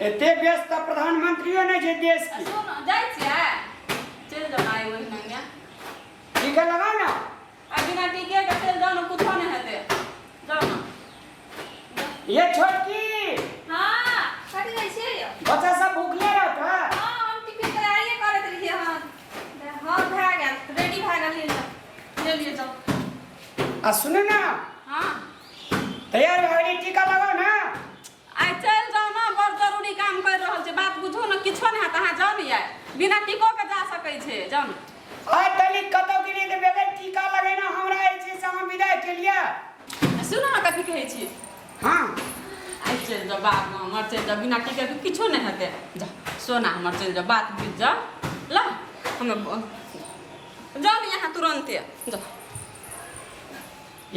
एते व्यस्त प्रधानमंत्रियों ने जे देश की सुन जाय छियै चल जाओ ना ओहि नंगे टीका लगाओ ना आ बिना टीके के चल जाओ ना कुछ नहीं हेते जाओ ना ये छोटकी हां कथि जाइ छियै बच्चा सब भूखले रहत है हां हम टिफिन तैयारी करत रहिए हां हां भए गेल रेडी भए गेल ले लिए जाओ आ सुन ना हां तैयार भए गेली टीका लगाओ ना आई चल जाओ ना बहुत जरूरी काम कर रहल छै बात बुझो ना किछो नहीं हाथ अहाँ जाओ नहीं बिना टीको के जा सकै छै जाओ ना आय तली कतौ के लिए बगैर टीका लगेना हमरा ए चीज से हम विदाई के लिए सुनो ना कथि कहै छी हां आई चल जाओ बात में हमर चल जाओ बिना टीके के किछो नहीं हेते जा सोना हमर चल जाओ बात बुझ जा ला हम जाओ ना यहाँ तुरंत जाओ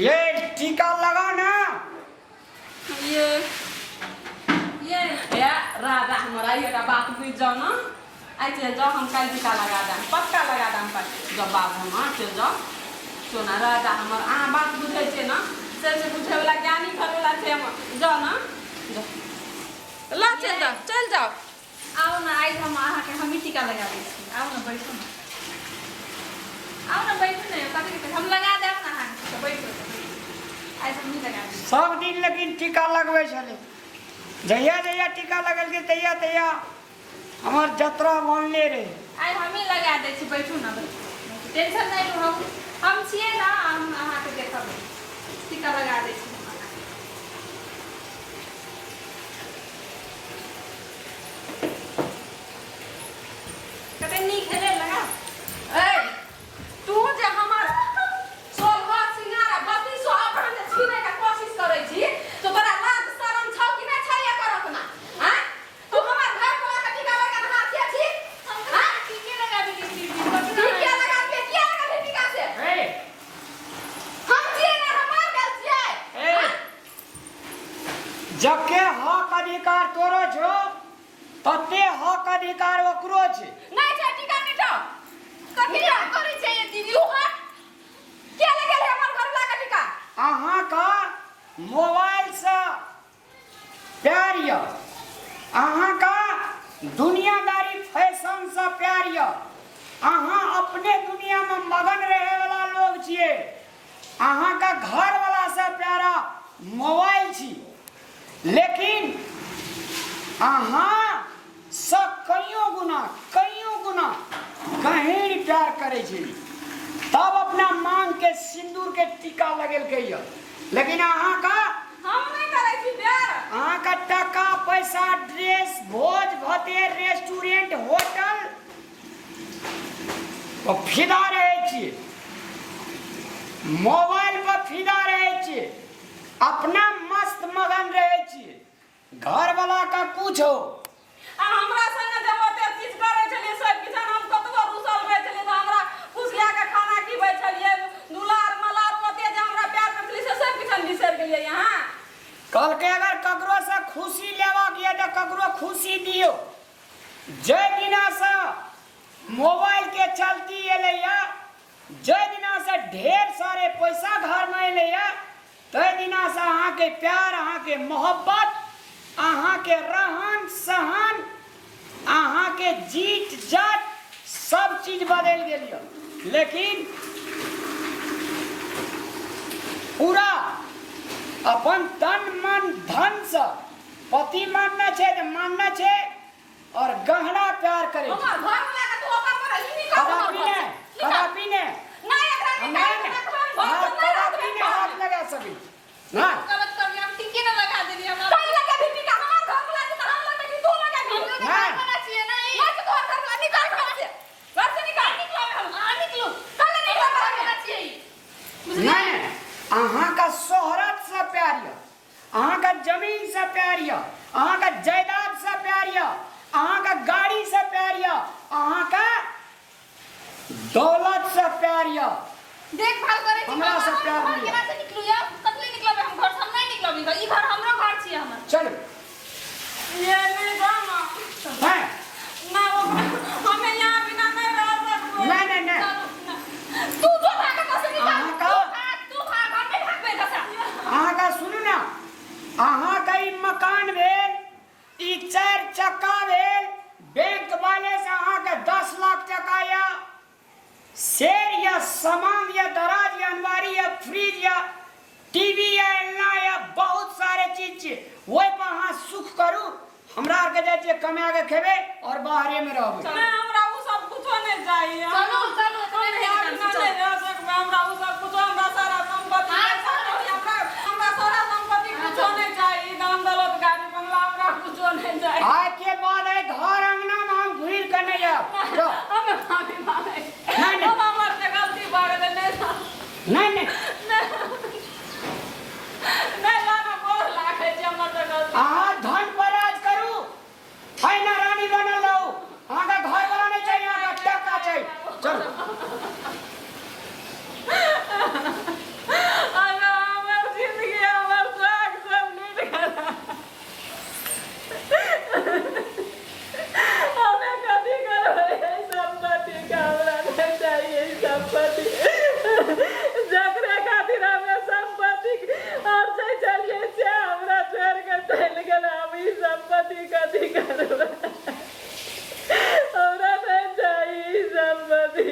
ये टीका लगाओ ना ये राजा हमारा ये बात बुझ जाओ ना आई चल जाओ हम कल टीका लगा दें पक्का लगा दें पर जब बात हम चल जाओ सोना राजा हमार अहाँ बात बुझे छे ना से बुझे वाला ज्ञानी घर वाला छे हम जाओ ना जाओ ला चल जाओ आओ ना आई हम अहाँ के हम ही टीका लगा दै छी आओ ना बैठो ना आओ ना बैठो ना कथि हम लगा देब ना अहाँ के बैठो आई हम नहीं लगा दै सब दिन लेकिन टीका लगबै छले जहिया जहिया टीका लगल के तहिया हमार जतरा बनले रहे आई हम ही लगा दै छी बैठू ना टेंशन नहीं लो हम छिए ना हम अहाँ के देखब टीका लगा दै छी कते नीक हेले लगा ए तू जे हमर सोलवा सिंगारा बत्ती सो अपना छीने के कोशिश करै छी तो तोरा लाज शरम छौ कि नहीं छै करत ना हैं तू हमर घर को आके टीका लगा के हाथ छी हां टीके लगा दे टीके लगा के किया लगा दे टीका से ए हम छिए ना हमार गल छिए ए जबके हक अधिकार तोरो छो तते हक अधिकार ओकरो छै नहीं छै टीका नहीं तो कथि करै छै ये दीदी हट क्या लगे रे हमर घर वाला का टीका अहाँ का मोबाइल से प्यार य अहाँ का दुनियादारी फैशन से प्यार य अहाँ अपने दुनिया में मगन रहे वाला लोग छिए अहाँ का घर वाला से प्यारा मोबाइल छी लेकिन अहाँ से कईयों गुना गहीर प्यार करे छी तब अपना मांग के सिंदूर के टीका लगेल के लेकिन अहाँ का हम नहीं करे छी प्यार अहाँ का टका पैसा ड्रेस भोज भतेर रेस्टोरेंट होटल पर फिदा रहे छी मोबाइल पर फिदा रहे छी अपना मस्त मगन रहे छी घर वाला का कुछ हो आ हमरा संग जब ओते चीज करे छलिए सब किसान हम कतबो रुसल भए छलिए त हमरा खुशिया के खाना खिबै छलिए दुलार मलार ओते जे हमरा प्यार करथली से सब किसान बिसर गेलिए यहां कल के अगर ककरो से खुशी लेवा के त ककरो खुशी दियो जय दिना से मोबाइल के चलती एलैया जय दिना से ढेर सारे पैसा घर में एलैया तय दिना से अहाँ के प्यार अहाँ के मोहब्बत अहाँ के रहन सहन अहाँ के जीत जात सब चीज बदल गेलियो लेकिन पूरा अपन तन मन धन से पति मानना छै त मानना छै और गहरा प्यार करे हमर घर वाला के तू ओकर पर ही नहीं कदापि ने नहीं एकरा कदापि ने हाथ लगा सकी ना गलत कर हम टीके ना लगा देली हमरा कल लगा भी टीका हमर घर वाला के हम लगा भी तू लगा भी हम लगा चाहिए नहीं मैं तो घर वाला निकाल घर से निकाल निकलो कल निकलो करना चाहिए नहीं अहाँ का शोहरत से प्यार य अहाँ का जमीन से प्यार य अहाँ का जायदाद से प्यार य अहाँ का गाड़ी से प्यार य अहाँ का दौलत से प्यार य देखभाल करे छी हमरा से प्यार घर नहीं केना से निकलू या कतले निकलबे हम घर से हम नहीं निकलबी ई घर हमरो घर छी हमर चल ये नहीं जाना है ना हमें यहाँ बिना नहीं रह सकते नहीं तू तो भाग कैसे निकल अहाँ का तू भाग घर में भाग बे दसा अहाँ का सुनू ना अहाँ का ई मकान भेल ई चार वही पर अहाँ सुख करू हमरा आर के जाय छियै कमा के खेबे और बाहरे में रहबे नहीं हमरा वो सब कुछ नहीं चाहिए चलो चलो हम नहीं रह सकबे हमरा वो सब कुछ हमरा सारा संपत्ति हमरा सारा संपत्ति कुछ नहीं चाहिए दाम दौलत गाड़ी बंगला हमरा कुछ नहीं चाहिए आज के बाद है घर अंगना में हम घुर के नहीं जाब जो हमें माफी मांगे नहीं हम हमर से गलती भऽ गेलै नहीं नहीं लाना बहुत लागे छै हमर से गलती अहाँ धन पर राज करू है ना रानी बनल रहू अहाँ का घर वाला नहीं चाहिए अहाँ का टका चाहिए चलो हमर जिंदगी हमर साग सब लूट गया हमें कथी करबै संपत्ति का हमरा नहीं चाहिए संपत्ति जकरा खातिर हमें संपत्ति और से चलिए से हमरा छोड़ के चल गेल हम ई संपत्ति कथी करबै हमरा नहीं चाहिए ई संपत्ति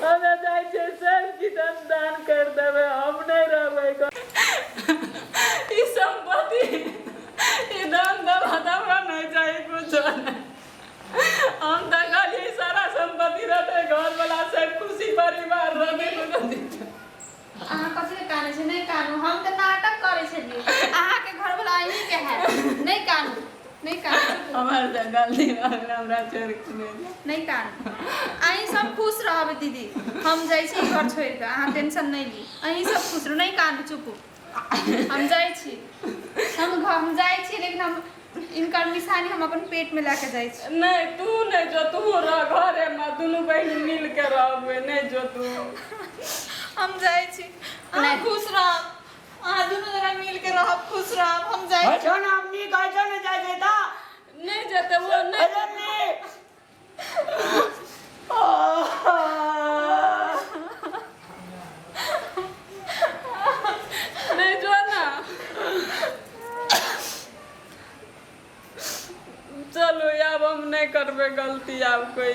हमें जाइ छै सब किसान दान कर देबै हम नहीं रहबै ई संपत्ति ई दान दौलत हमरा नहीं चाहिए कुछ नहीं हम तो कहलिए सारा संपत्ति रहते घर वाला सब खुशी परिवार रहते अहाँ कथी के काने छै नहीं कानू हम त नाटक करै छलियै अहाँ के घर वाला अहीं के है नहीं कानू हमार से गलती भऽ गेल हमरा छोड़ के नहीं कानू अहीं सब खुश रहब दीदी हम जाइ छी घर छोड़ के अहाँ टेंशन नहीं ली अहीं सब खुश रहो नहीं कानू चुप हम जाइ छी लेकिन हम इनकर निशानी हम अपन पेट में लेके जाइ छी नहीं तू नहीं जो तू रह घरे में दोनों बहन मिल के रहबे नहीं जो तू हम जाइ छी अहाँ खुश रहब अहाँ दुनू जना मिल के रहब खुश रहब हम जाइ छी अच्छा ना हमनी कहै ने जाय देता नहीं जाते वो नहीं अरे नहीं जो ना चलो अब हम नहीं करबे गलती अब कोई